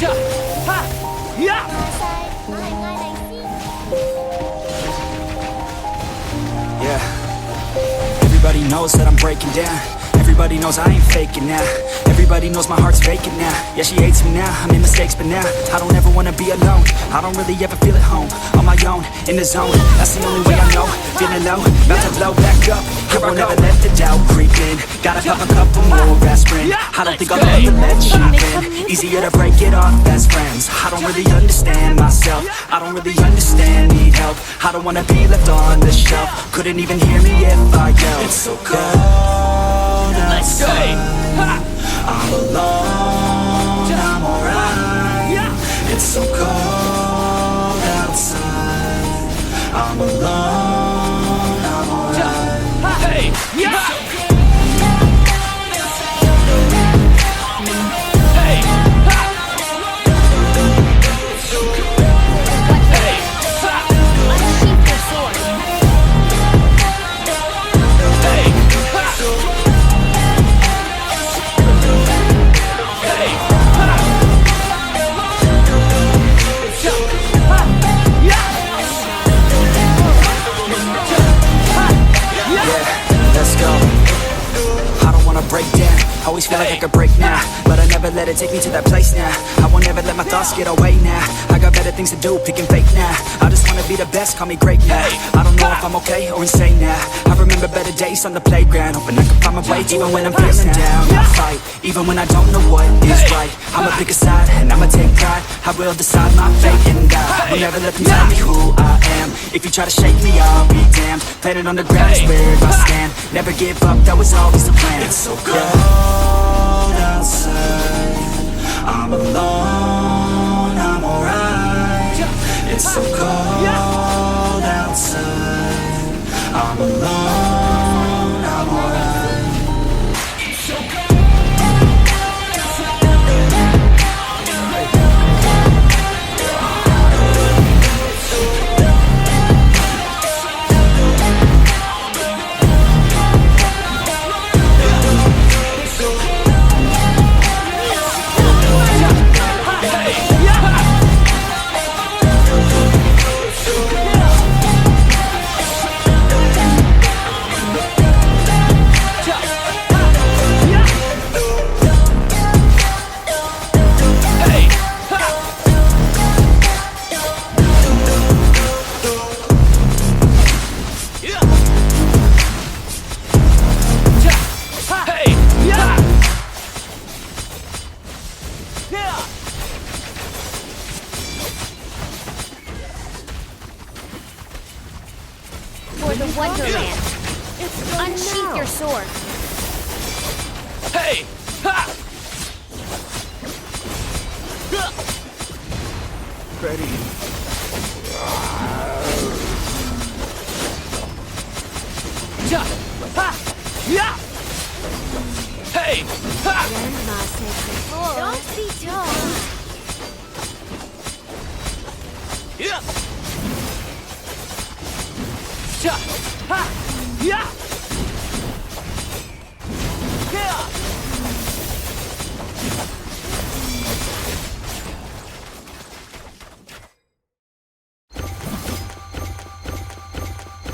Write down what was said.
Cha! Ha! Yeah! Yeah. Everybody knows that I'm breaking down. Everybody knows I ain't faking now. Everybody knows my heart's vacant now. Yeah, she hates me now, I made mistakes but now I don't ever wanna be alone. I don't really ever feel at home. On my own, in the zone, that's the only way I know. Feeling low, about to blow back up. I won't ever let the doubt creep in. Gotta pop a couple more aspirin. I don't think I'll ever let you in. Easier to break it off best friends. I don't really understand myself. I don't really understand, need help. I don't wanna be left on the shelf. Couldn't even hear me if I yelled. It's so cold outside. I'm alone, I'm alright. It's so cold outside. I'm alone, I'm alright. Hey! Yeah! Always feel like I could break now, but I never let it take me to that place now. I won't ever let my thoughts get away now. I got better things to do, picking fake now. I just wanna be the best, call me great now. I don't know if I'm okay or insane now. I remember better days on the playground, hoping I can find my way even when I'm feeling down. I fight, even when I don't know what is right. I'ma pick a side, and I'ma take pride. I will decide my fate and die. Will never let them tell me who I am. If you try to shake me, I'll be damned. Planet on the ground is where I stand. Never give up, that was always the plan. It's so cold outside. I'm alone, I'm alright. It's so cold outside. I'm alone, I'm alright. It's so cold. For the Wonderland. Unsheath your sword. Hey! Ha! Ready. Ja! Ha! Yeah! Hey! Ha! Grandma said before. Don't be dumb. Yeah! Ja! Ha! Yeah! Yeah!